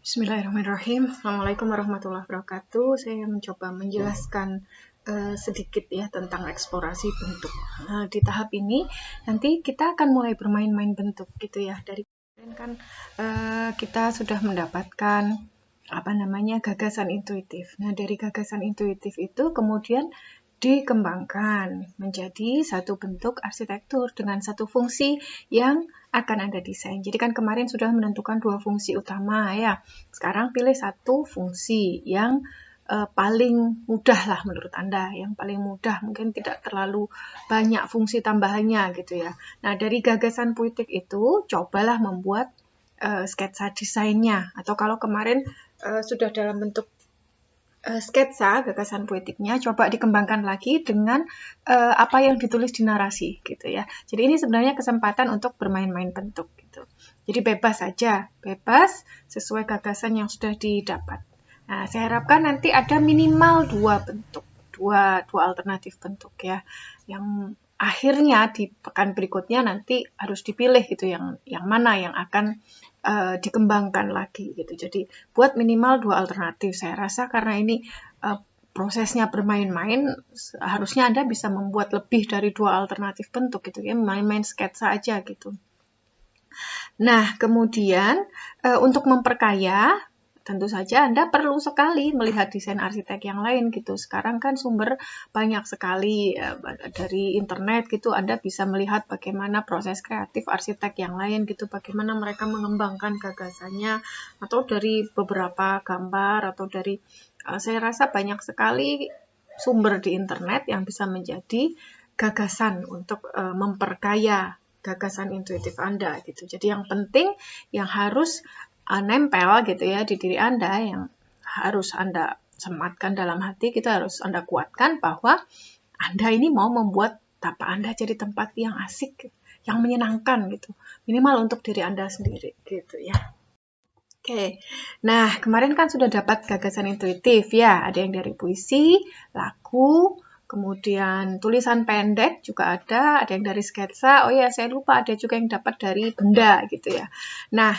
Bismillahirrahmanirrahim. Assalamualaikum warahmatullahi wabarakatuh. Saya mencoba menjelaskan sedikit ya tentang eksplorasi bentuk. Di tahap ini nanti kita akan mulai bermain-main bentuk gitu ya. Dari kemarin kan kita sudah mendapatkan gagasan intuitif. Nah, dari gagasan intuitif itu kemudian dikembangkan menjadi satu bentuk arsitektur dengan satu fungsi yang akan Anda desain. Jadi kan kemarin sudah menentukan dua fungsi utama ya. Sekarang pilih satu fungsi yang paling mudah lah menurut Anda, yang paling mudah, mungkin tidak terlalu banyak fungsi tambahannya gitu ya. Nah, dari gagasan puitik itu cobalah membuat sketsa desainnya, atau kalau kemarin sudah dalam bentuk sketsa gagasan puitiknya, coba dikembangkan lagi dengan apa yang ditulis di narasi gitu ya. Jadi ini sebenarnya kesempatan untuk bermain-main bentuk gitu. Jadi bebas saja, bebas sesuai gagasan yang sudah didapat. Nah, saya harapkan nanti ada minimal dua bentuk, dua alternatif bentuk ya, yang akhirnya di pekan berikutnya nanti harus dipilih gitu yang mana yang akan dikembangkan lagi gitu. Jadi buat minimal dua alternatif. Saya rasa karena ini prosesnya bermain-main, harusnya Anda bisa membuat lebih dari dua alternatif bentuk gitu ya, main-main sketsa aja gitu. Nah, kemudian untuk memperkaya, tentu saja Anda perlu sekali melihat desain arsitek yang lain gitu. Sekarang kan sumber banyak sekali dari internet gitu, Anda bisa melihat bagaimana proses kreatif arsitek yang lain gitu, bagaimana mereka mengembangkan gagasannya, atau dari beberapa gambar, atau dari saya rasa banyak sekali sumber di internet yang bisa menjadi gagasan untuk memperkaya gagasan intuitif Anda gitu. Jadi yang penting yang harus nempel gitu ya di diri Anda, yang harus Anda sematkan dalam hati, kita harus Anda kuatkan bahwa Anda ini mau membuat tapak Anda jadi tempat yang asik, yang menyenangkan gitu. Minimal untuk diri Anda sendiri gitu ya. Oke, nah kemarin kan sudah dapat gagasan intuitif ya, ada yang dari puisi, lagu, kemudian tulisan pendek juga ada yang dari sketsa, oh ya saya lupa ada juga yang dapat dari benda gitu ya. Nah,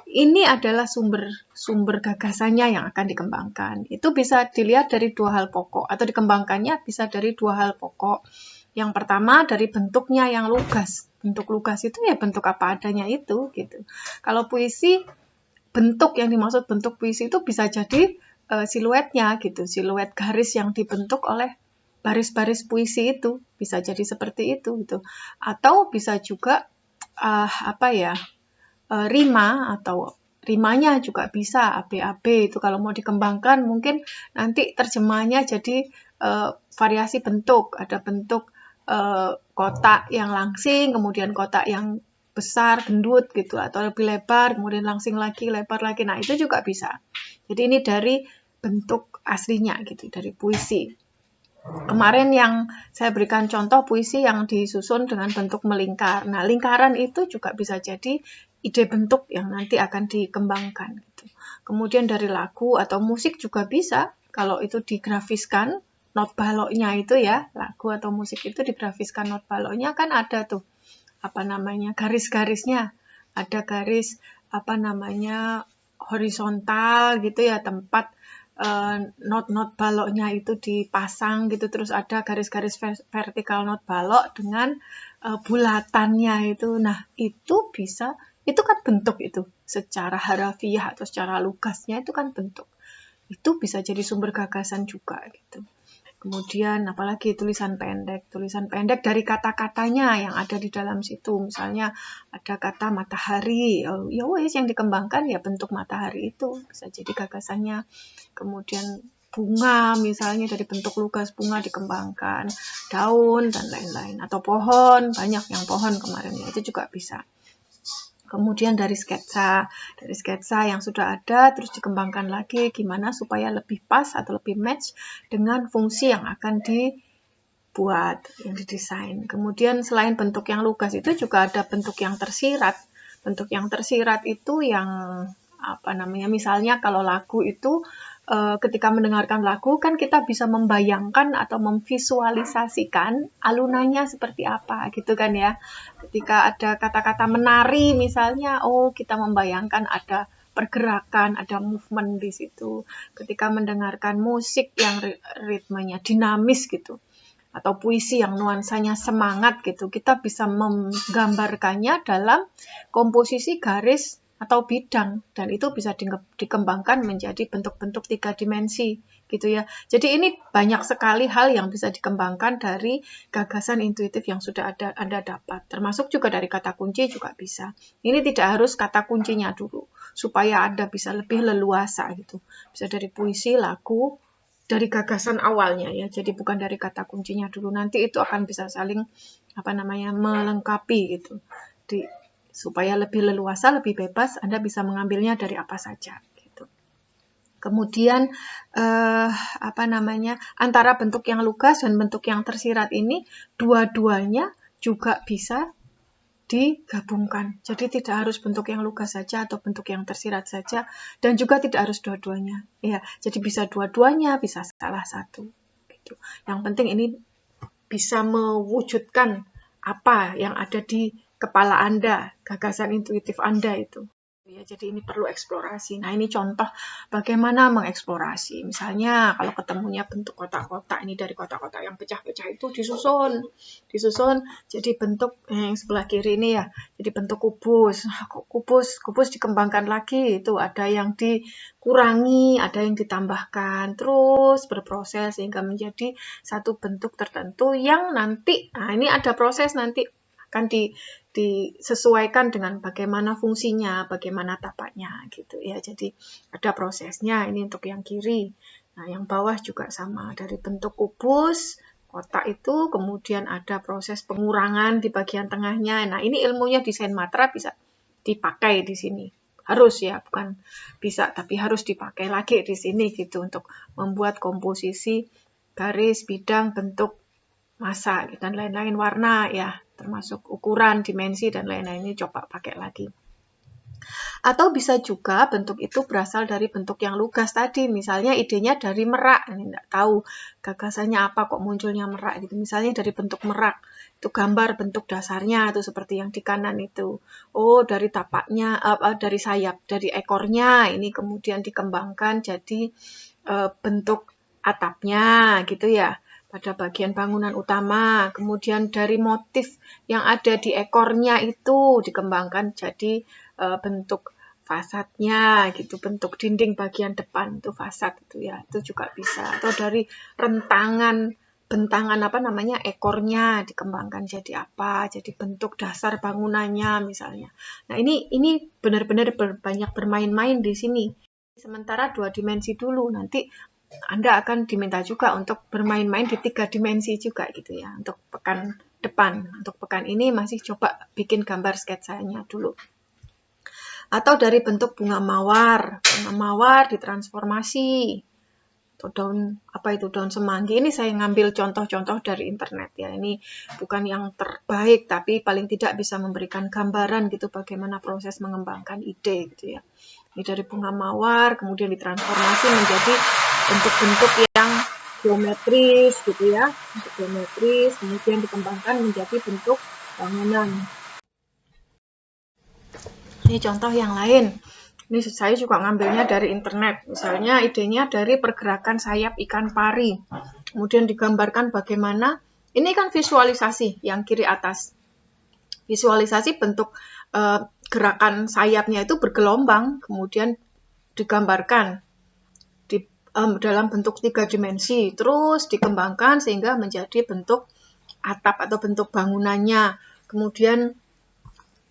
ini adalah sumber gagasannya yang akan dikembangkan. Itu bisa dilihat dari dua hal pokok, atau dikembangkannya bisa dari dua hal pokok. Yang pertama dari bentuknya yang lugas. Bentuk lugas itu ya bentuk apa adanya itu gitu. Kalau puisi, bentuk yang dimaksud bentuk puisi itu bisa jadi siluetnya gitu, siluet garis yang dibentuk oleh baris-baris puisi itu bisa jadi seperti itu gitu. Atau bisa juga rima, atau rimanya juga bisa ABAB itu kalau mau dikembangkan mungkin nanti terjemahannya jadi variasi bentuk, ada bentuk kotak yang langsing, kemudian kotak yang besar, gendut gitu, atau lebih lebar, kemudian langsing lagi, lebar lagi. Nah, itu juga bisa. Jadi ini dari bentuk aslinya gitu, dari puisi. Kemarin yang saya berikan contoh puisi yang disusun dengan bentuk melingkar. Nah, lingkaran itu juga bisa jadi ide bentuk yang nanti akan dikembangkan gitu. Kemudian dari lagu atau musik juga bisa, kalau itu digrafiskan, not baloknya itu ya, lagu atau musik itu digrafiskan not baloknya kan ada tuh garis-garisnya, ada garis horizontal gitu ya, tempat not baloknya itu dipasang gitu, terus ada garis-garis vertikal not balok dengan bulatannya itu. Nah, itu bisa, itu kan bentuk itu, secara harafiah atau secara lugasnya itu kan bentuk. Itu bisa jadi sumber gagasan juga gitu. Kemudian apalagi tulisan pendek dari kata-katanya yang ada di dalam situ. Misalnya ada kata matahari, ya wes yang dikembangkan ya bentuk matahari itu bisa jadi gagasannya. Kemudian bunga misalnya dari bentuk lugas bunga dikembangkan, daun dan lain-lain, atau pohon, banyak yang pohon kemarin ya, itu juga bisa. Kemudian dari sketsa yang sudah ada terus dikembangkan lagi gimana supaya lebih pas atau lebih match dengan fungsi yang akan dibuat, yang didesain. Kemudian selain bentuk yang lugas itu juga ada bentuk yang tersirat. Bentuk yang tersirat itu yang misalnya kalau lagu itu ketika mendengarkan lagu kan kita bisa membayangkan atau memvisualisasikan alunannya seperti apa gitu kan ya. Ketika ada kata-kata menari misalnya, kita membayangkan ada pergerakan, ada movement di situ. Ketika mendengarkan musik yang ritmenya dinamis gitu, atau puisi yang nuansanya semangat gitu, kita bisa menggambarkannya dalam komposisi garis atau bidang, dan itu bisa dikembangkan menjadi bentuk-bentuk 3 dimensi gitu ya. Jadi ini banyak sekali hal yang bisa dikembangkan dari gagasan intuitif yang sudah Anda dapat, termasuk juga dari kata kunci juga bisa. Ini tidak harus kata kuncinya dulu, supaya Anda bisa lebih leluasa gitu. Bisa dari puisi, lagu, dari gagasan awalnya ya, jadi bukan dari kata kuncinya dulu. Nanti itu akan bisa saling melengkapi gitu. Supaya lebih leluasa, lebih bebas, Anda bisa mengambilnya dari apa saja gitu. Kemudian antara bentuk yang lugas dan bentuk yang tersirat ini dua-duanya juga bisa digabungkan. Jadi tidak harus bentuk yang lugas saja atau bentuk yang tersirat saja, dan juga tidak harus dua-duanya. Ya, jadi bisa dua-duanya, bisa salah satu. Gitu. Yang penting ini bisa mewujudkan apa yang ada di kepala Anda, gagasan intuitif Anda itu. Ya, jadi ini perlu eksplorasi. Nah, ini contoh bagaimana mengeksplorasi. Misalnya kalau ketemunya bentuk kotak-kotak, ini dari kotak-kotak yang pecah-pecah itu disusun jadi bentuk yang sebelah kiri ini ya, jadi bentuk kubus. Kubus dikembangkan lagi, itu ada yang dikurangi, ada yang ditambahkan, terus berproses sehingga menjadi satu bentuk tertentu yang nanti, nah ini ada proses nanti akan disesuaikan dengan bagaimana fungsinya, bagaimana tapaknya gitu ya. Jadi ada prosesnya. Ini untuk yang kiri. Nah, yang bawah juga sama, dari bentuk kubus kotak itu kemudian ada proses pengurangan di bagian tengahnya. Nah, ini ilmunya desain matra bisa dipakai di sini. Harus ya, bukan bisa tapi harus dipakai lagi di sini gitu untuk membuat komposisi garis, bidang, bentuk, massa dan lain-lain, warna ya, termasuk ukuran, dimensi dan lain-lain. Ini coba pakai lagi. Atau bisa juga bentuk itu berasal dari bentuk yang lugas tadi, misalnya idenya dari merak, ini enggak tahu gagasannya apa kok munculnya merak gitu. Misalnya dari bentuk merak, itu gambar bentuk dasarnya itu seperti yang di kanan itu. Oh, dari tapaknya, dari sayap, dari ekornya ini kemudian dikembangkan jadi bentuk atapnya gitu ya, pada bagian bangunan utama. Kemudian dari motif yang ada di ekornya itu dikembangkan jadi bentuk fasadnya gitu, bentuk dinding bagian depan itu fasad itu ya, itu juga bisa. Atau dari bentangan ekornya dikembangkan jadi apa, jadi bentuk dasar bangunannya misalnya. Nah, ini benar-benar banyak bermain-main di sini. Sementara 2 dimensi dulu, nanti Anda akan diminta juga untuk bermain-main di 3 dimensi juga gitu ya, untuk pekan depan. Untuk pekan ini masih coba bikin gambar sketsanya dulu. Atau dari bentuk bunga mawar ditransformasi. Atau daun semanggi. Ini saya ngambil contoh-contoh dari internet ya. Ini bukan yang terbaik, tapi paling tidak bisa memberikan gambaran gitu bagaimana proses mengembangkan ide gitu ya. Ini dari bunga mawar, kemudian ditransformasi menjadi bentuk-bentuk yang geometris gitu ya, bentuk geometris, kemudian dikembangkan menjadi bentuk bangunan. Ini contoh yang lain. Ini saya juga ngambilnya dari internet. Misalnya idenya dari pergerakan sayap ikan pari. Kemudian digambarkan bagaimana, ini kan visualisasi yang kiri atas. Visualisasi bentuk gerakan sayapnya itu bergelombang, kemudian digambarkan dalam bentuk 3 dimensi, terus dikembangkan sehingga menjadi bentuk atap atau bentuk bangunannya. Kemudian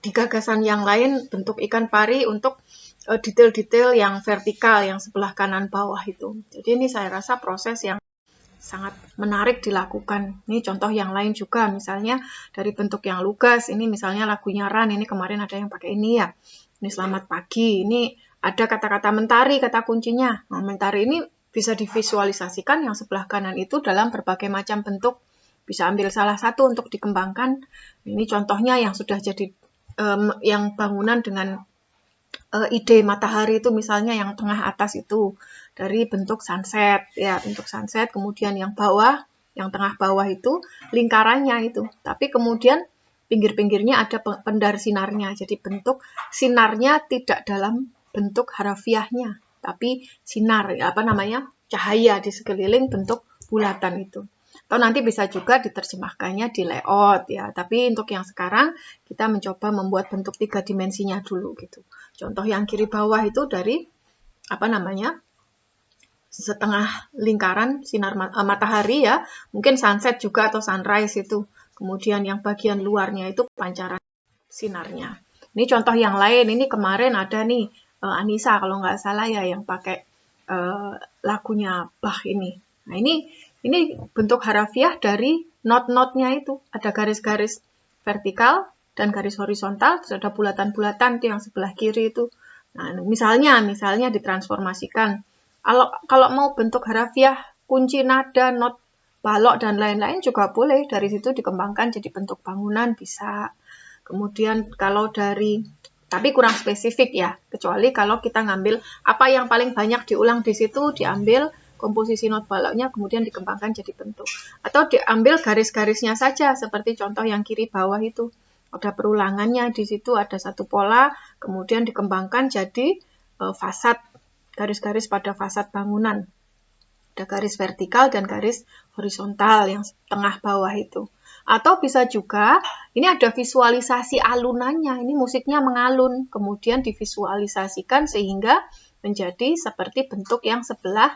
di gagasan yang lain bentuk ikan pari untuk detail-detail yang vertikal yang sebelah kanan bawah itu. Jadi ini saya rasa proses yang sangat menarik dilakukan. Ini contoh yang lain juga, misalnya dari bentuk yang lugas, ini misalnya lagunya Ran, ini kemarin ada yang pakai ini ya. Ini selamat pagi, ini ada kata-kata mentari, kata kuncinya. Nah, mentari ini bisa divisualisasikan yang sebelah kanan itu dalam berbagai macam bentuk. Bisa ambil salah satu untuk dikembangkan. Ini contohnya yang sudah jadi yang bangunan dengan ide matahari itu, misalnya yang tengah atas itu dari bentuk sunset ya, bentuk sunset. Kemudian yang bawah, yang tengah bawah itu lingkarannya itu, tapi kemudian pinggir-pinggirnya ada pendar sinarnya, jadi bentuk sinarnya tidak dalam bentuk harafiahnya, tapi sinar, cahaya di sekeliling bentuk bulatan itu. Atau nanti bisa juga diterjemahkannya di layout ya. Tapi untuk yang sekarang kita mencoba membuat bentuk 3 dimensinya dulu gitu. Contoh yang kiri bawah itu dari setengah lingkaran sinar matahari ya. Mungkin sunset juga atau sunrise itu. Kemudian yang bagian luarnya itu pancaran sinarnya. Ini contoh yang lain. Ini kemarin ada nih Anissa kalau nggak salah ya yang pakai lagunya Bach ini. Nah ini bentuk harafiah dari not-notnya itu. Ada garis-garis vertikal dan garis horizontal, terus ada bulatan-bulatan yang sebelah kiri itu. Nah, misalnya ditransformasikan. Kalau mau bentuk harafiah, kunci nada, not, balok, dan lain-lain juga boleh. Dari situ dikembangkan jadi bentuk bangunan, bisa. Kemudian kalau tapi kurang spesifik ya, kecuali kalau kita ngambil apa yang paling banyak diulang di situ, diambil komposisi not baloknya, kemudian dikembangkan jadi bentuk. Atau diambil garis-garisnya saja, seperti contoh yang kiri bawah itu. Ada perulangannya di situ, ada satu pola, kemudian dikembangkan jadi fasad, garis-garis pada fasad bangunan. Ada garis vertikal dan garis horizontal yang tengah bawah itu. Atau bisa juga, ini ada visualisasi alunannya, ini musiknya mengalun, kemudian divisualisasikan sehingga menjadi seperti bentuk yang sebelah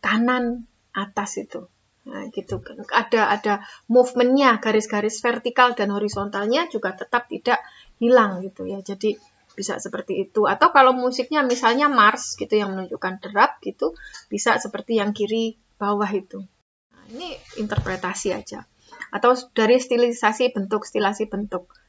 kanan atas itu. Nah, gitu kan. Ada movementnya, garis-garis vertikal dan horizontalnya juga tetap tidak hilang gitu ya. Jadi bisa seperti itu. Atau kalau musiknya misalnya Mars gitu yang menunjukkan derap gitu, bisa seperti yang kiri bawah itu. Nah, ini interpretasi aja. Atau dari stilisasi bentuk.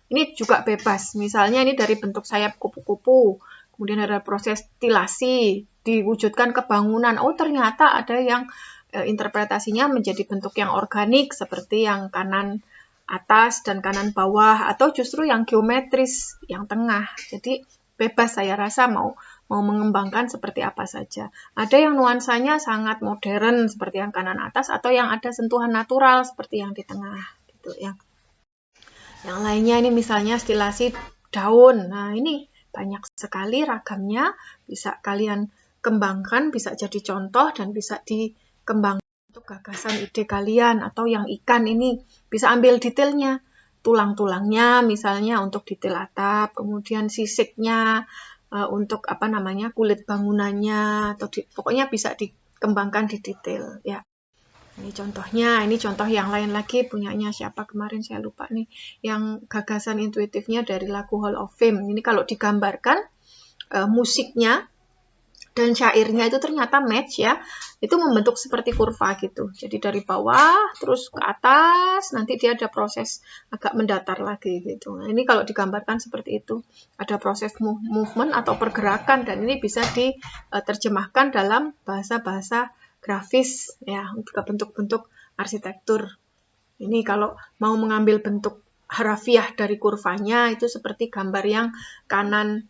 Ini juga bebas. Misalnya ini dari bentuk sayap kupu-kupu, kemudian ada proses stilasi, diwujudkan ke bangunan. Oh, ternyata ada yang interpretasinya menjadi bentuk yang organik, seperti yang kanan atas dan kanan bawah, atau justru yang geometris, yang tengah. Jadi bebas saya rasa mau mengembangkan seperti apa saja. Ada yang nuansanya sangat modern seperti yang kanan atas, atau yang ada sentuhan natural seperti yang di tengah gitu ya. Yang lainnya ini misalnya stilasi daun. Nah, ini banyak sekali ragamnya, bisa kalian kembangkan, bisa jadi contoh dan bisa dikembangkan untuk gagasan ide kalian. Atau yang ikan ini bisa ambil detailnya, tulang-tulangnya misalnya untuk detail atap, kemudian sisiknya untuk kulit bangunannya, atau pokoknya bisa dikembangkan di detail ya. Ini contohnya, ini contoh yang lain lagi punyanya siapa kemarin saya lupa nih, yang gagasan intuitifnya dari lagu Hall of Fame. Ini kalau digambarkan musiknya dan syairnya itu ternyata match ya, itu membentuk seperti kurva gitu. Jadi dari bawah terus ke atas, nanti dia ada proses agak mendatar lagi gitu. Nah, ini kalau digambarkan seperti itu, ada proses movement atau pergerakan, dan ini bisa diterjemahkan dalam bahasa-bahasa grafis ya, untuk bentuk-bentuk arsitektur. Ini kalau mau mengambil bentuk harafiah dari kurvanya, itu seperti gambar yang kanan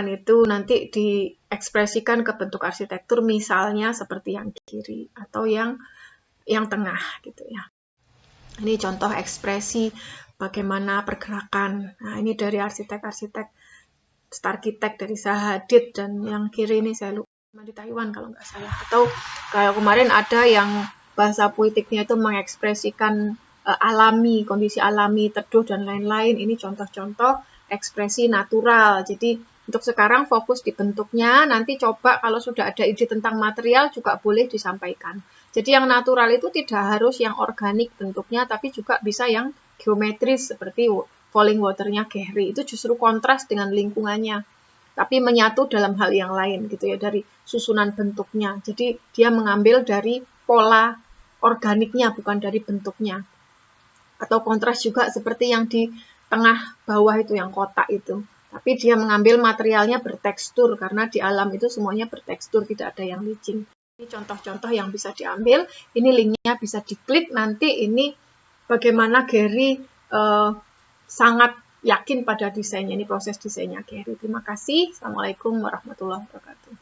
itu nanti diekspresikan ke bentuk arsitektur, misalnya seperti yang kiri atau yang tengah gitu ya. Ini contoh ekspresi bagaimana pergerakan. Nah, ini dari arsitek-arsitek Starchitect dari Zaha Hadid, dan yang kiri ini saya lupa di Taiwan kalau nggak salah. Atau kayak kemarin ada yang bahasa puitiknya itu mengekspresikan alami, kondisi alami, teduh dan lain-lain. Ini contoh-contoh ekspresi natural. Jadi untuk sekarang fokus di bentuknya, nanti coba kalau sudah ada ide tentang material juga boleh disampaikan. Jadi yang natural itu tidak harus yang organik bentuknya, tapi juga bisa yang geometris seperti falling water-nya Gehry. Itu justru kontras dengan lingkungannya, tapi menyatu dalam hal yang lain gitu ya, dari susunan bentuknya. Jadi dia mengambil dari pola organiknya, bukan dari bentuknya. Atau kontras juga seperti yang di tengah bawah itu, yang kotak itu. Tapi dia mengambil materialnya bertekstur, karena di alam itu semuanya bertekstur, tidak ada yang licin. Ini contoh-contoh yang bisa diambil. Ini linknya bisa diklik, nanti ini bagaimana Gehry sangat yakin pada desainnya. Ini proses desainnya Gehry. Terima kasih. Assalamualaikum warahmatullahi wabarakatuh.